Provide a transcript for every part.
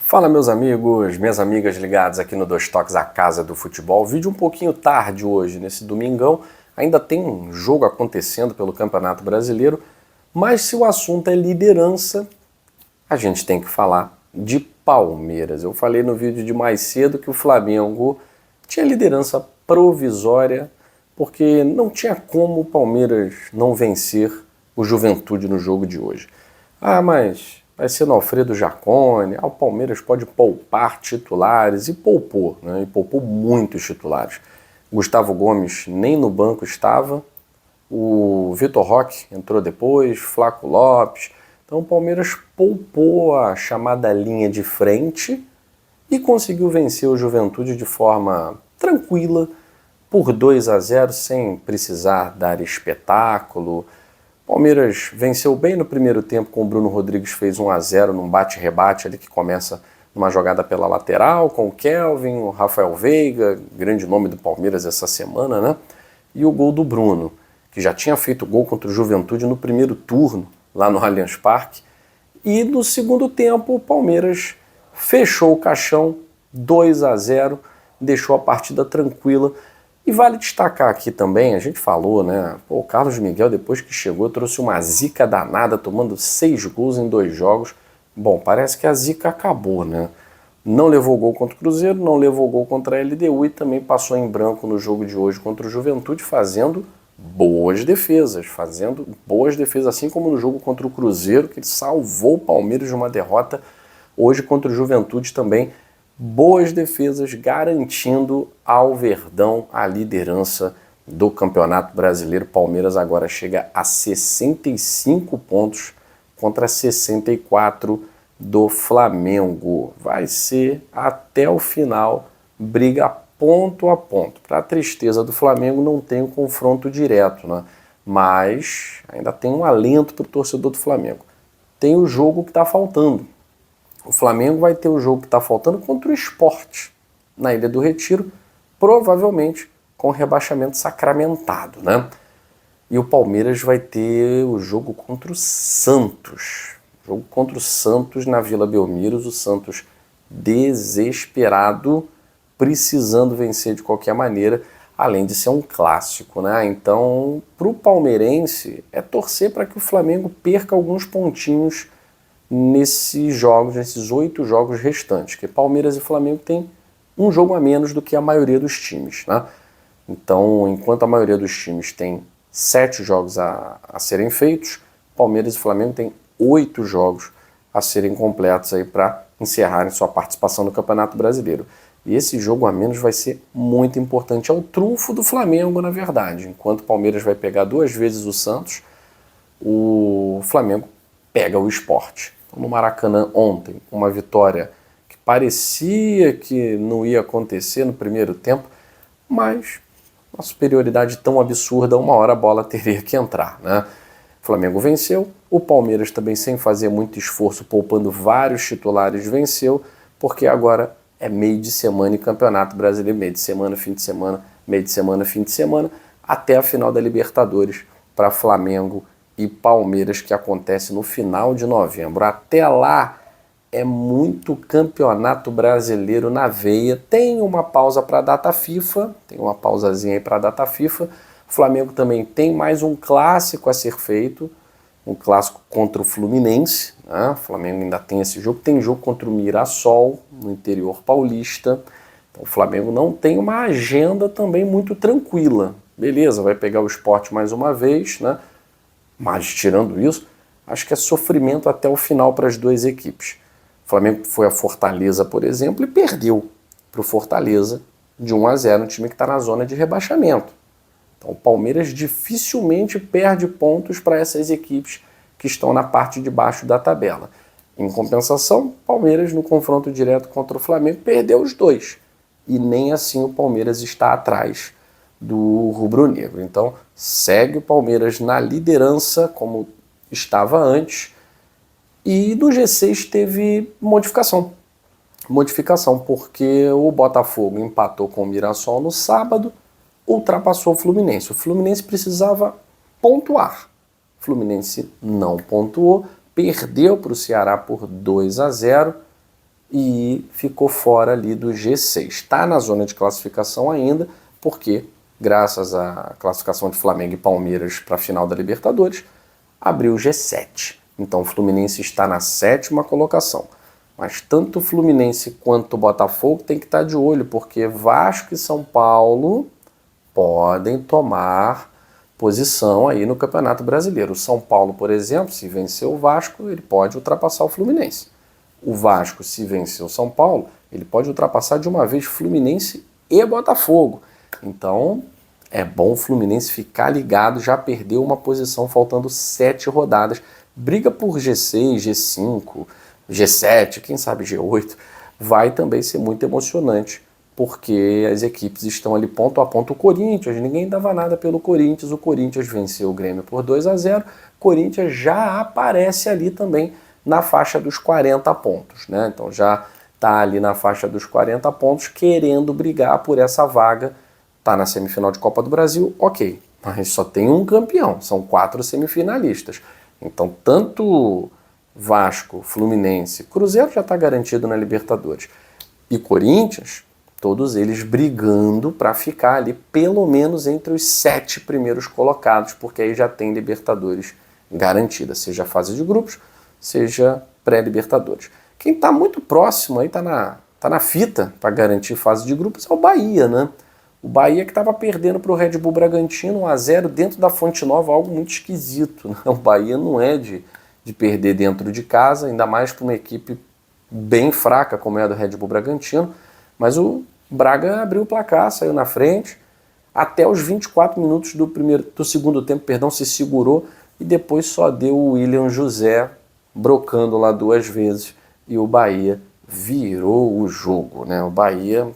Fala meus amigos, minhas amigas ligadas aqui no Dois Toques, a casa do futebol. Vídeo um pouquinho tarde hoje, nesse domingão. Ainda tem um jogo acontecendo pelo Campeonato Brasileiro, mas se o assunto é liderança, a gente tem que falar de Palmeiras. Eu falei no vídeo de mais cedo que o Flamengo tinha liderança provisória, porque não tinha como o Palmeiras não vencer o Juventude no jogo de hoje. Ah, mas vai ser no Alfredo Jaconi, o Palmeiras pode poupar titulares, e poupou, né? E poupou muitos titulares. Gustavo Gomes nem no banco estava, o Vitor Roque entrou depois, Flaco Lopes. Então o Palmeiras poupou a chamada linha de frente e conseguiu vencer o Juventude de forma tranquila, por 2-0, sem precisar dar espetáculo. Palmeiras venceu bem no primeiro tempo, com o Bruno Rodrigues fez 1-0 num bate-rebate ali que começa numa jogada pela lateral, com o Kelvin, o Rafael Veiga, grande nome do Palmeiras essa semana, né? E o gol do Bruno, que já tinha feito gol contra o Juventude no primeiro turno, lá no Allianz Parque. E no segundo tempo o Palmeiras fechou o caixão, 2-0, deixou a partida tranquila. E vale destacar aqui também, a gente falou, né? Pô, o Carlos Miguel, depois que chegou, trouxe uma zica danada, tomando 6 gols em 2 jogos. Bom, parece que a zica acabou, né? Não levou gol contra o Cruzeiro, não levou gol contra a LDU e também passou em branco no jogo de hoje contra o Juventude, fazendo boas defesas, assim como no jogo contra o Cruzeiro, que ele salvou o Palmeiras de uma derrota. Hoje contra o Juventude também, boas defesas, garantindo ao Verdão a liderança do Campeonato Brasileiro. Palmeiras agora chega a 65 pontos contra 64 do Flamengo. Vai ser até o final briga ponto a ponto. Para a tristeza do Flamengo, não tem um confronto direto, né? Mas ainda tem um alento para o torcedor do Flamengo. Tem o jogo que está faltando. O Flamengo vai ter o jogo que está faltando contra o Sport, na Ilha do Retiro, provavelmente com rebaixamento sacramentado, né? E o Palmeiras vai ter o jogo contra o Santos. Jogo contra o Santos na Vila Belmiro, o Santos desesperado, precisando vencer de qualquer maneira, além de ser um clássico, né? Então, para o palmeirense, é torcer para que o Flamengo perca alguns pontinhos nesses jogos, nesses 8 jogos restantes, que Palmeiras e Flamengo têm um jogo a menos do que a maioria dos times, né? Então, enquanto a maioria dos times tem 7 jogos a serem feitos, Palmeiras e Flamengo têm 8 jogos a serem completos aí para encerrarem sua participação no Campeonato Brasileiro. E esse jogo a menos vai ser muito importante, é o trunfo do Flamengo, na verdade. Enquanto o Palmeiras vai pegar 2 vezes o Santos, o Flamengo pega o Sport. Então, no Maracanã ontem, uma vitória que parecia que não ia acontecer no primeiro tempo, mas uma superioridade tão absurda, uma hora a bola teria que entrar, né? O Flamengo venceu, o Palmeiras também sem fazer muito esforço, poupando vários titulares, venceu, porque agora é meio de semana e Campeonato Brasileiro, meio de semana, fim de semana, meio de semana, fim de semana, até a final da Libertadores para Flamengo e Palmeiras, que acontece no final de novembro. Até lá é muito Campeonato Brasileiro na veia. Tem uma pausa para a data FIFA, tem uma pausazinha aí para a data FIFA. O Flamengo também tem mais um clássico a ser feito, um clássico contra o Fluminense, né? O Flamengo ainda tem esse jogo, tem jogo contra o Mirassol, no interior paulista. Então o Flamengo não tem uma agenda também muito tranquila. Beleza, vai pegar o Sport mais uma vez, né? Mas, tirando isso, acho que é sofrimento até o final para as duas equipes. O Flamengo foi a Fortaleza, por exemplo, e perdeu para o Fortaleza de 1-0, um time que está na zona de rebaixamento. Então, o Palmeiras dificilmente perde pontos para essas equipes que estão na parte de baixo da tabela. Em compensação, o Palmeiras, no confronto direto contra o Flamengo, perdeu os 2. E nem assim o Palmeiras está atrás do rubro-negro. Então, segue o Palmeiras na liderança, como estava antes, e do G6 teve modificação. Porque o Botafogo empatou com o Mirassol no sábado, ultrapassou o Fluminense. O Fluminense precisava pontuar. O Fluminense não pontuou, perdeu para o Ceará por 2-0, e ficou fora ali do G6. Está na zona de classificação ainda, porque graças à classificação de Flamengo e Palmeiras para a final da Libertadores, abriu o G7. Então o Fluminense está na 7ª colocação. Mas tanto o Fluminense quanto o Botafogo tem que estar de olho, porque Vasco e São Paulo podem tomar posição aí no Campeonato Brasileiro. O São Paulo, por exemplo, se vencer o Vasco, ele pode ultrapassar o Fluminense. O Vasco, se vencer o São Paulo, ele pode ultrapassar de uma vez Fluminense e Botafogo. Então, é bom o Fluminense ficar ligado, já perdeu uma posição faltando 7 rodadas. Briga por G6, G5, G7, quem sabe G8. Vai também ser muito emocionante, porque as equipes estão ali ponto a ponto. O Corinthians, ninguém dava nada pelo Corinthians. O Corinthians venceu o Grêmio por 2-0. Corinthians já aparece ali também na faixa dos 40 pontos, né? Então já está ali na faixa dos 40 pontos, querendo brigar por essa vaga. Está na semifinal de Copa do Brasil, ok, mas só tem um campeão, são 4 semifinalistas. Então tanto Vasco, Fluminense, Cruzeiro já está garantido na Libertadores, e Corinthians, todos eles brigando para ficar ali pelo menos entre os 7 primeiros colocados, porque aí já tem Libertadores garantida, seja a fase de grupos, seja pré-Libertadores. Quem está muito próximo, aí está na fita para garantir fase de grupos, é o Bahia, né? O Bahia que estava perdendo para o Red Bull Bragantino 1-0 dentro da Fonte Nova, algo muito esquisito, né? O Bahia não é de perder dentro de casa, ainda mais para uma equipe bem fraca como é a do Red Bull Bragantino, mas o Braga abriu o placar, saiu na frente, até os 24 minutos do segundo tempo, se segurou e depois só deu o William José brocando lá 2 vezes e o Bahia virou o jogo, né? O Bahia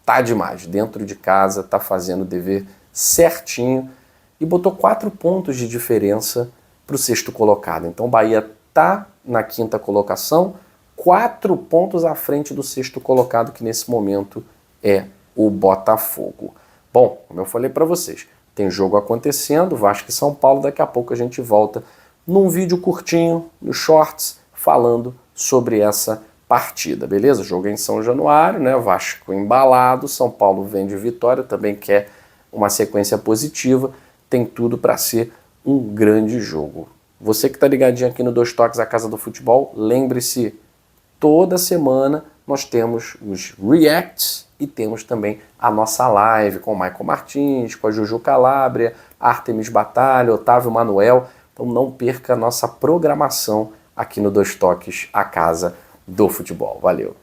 tá demais, dentro de casa, tá fazendo o dever certinho e botou 4 pontos de diferença para o 6º colocado. Então o Bahia tá na 5ª colocação, 4 pontos à frente do 6º colocado, que nesse momento é o Botafogo. Bom, como eu falei para vocês, tem jogo acontecendo, Vasco e São Paulo, daqui a pouco a gente volta num vídeo curtinho, no Shorts, falando sobre essa partida, beleza? O jogo é em São Januário, né? Vasco embalado, São Paulo vem de vitória, também quer uma sequência positiva, tem tudo para ser um grande jogo. Você que está ligadinho aqui no Dois Toques, a Casa do Futebol, lembre-se, toda semana nós temos os reacts e temos também a nossa live com o Michael Martins, com a Juju Calabria, Artemis Batalha, Otávio Manuel. Então não perca a nossa programação aqui no Dois Toques, a Casa do Futebol. Valeu!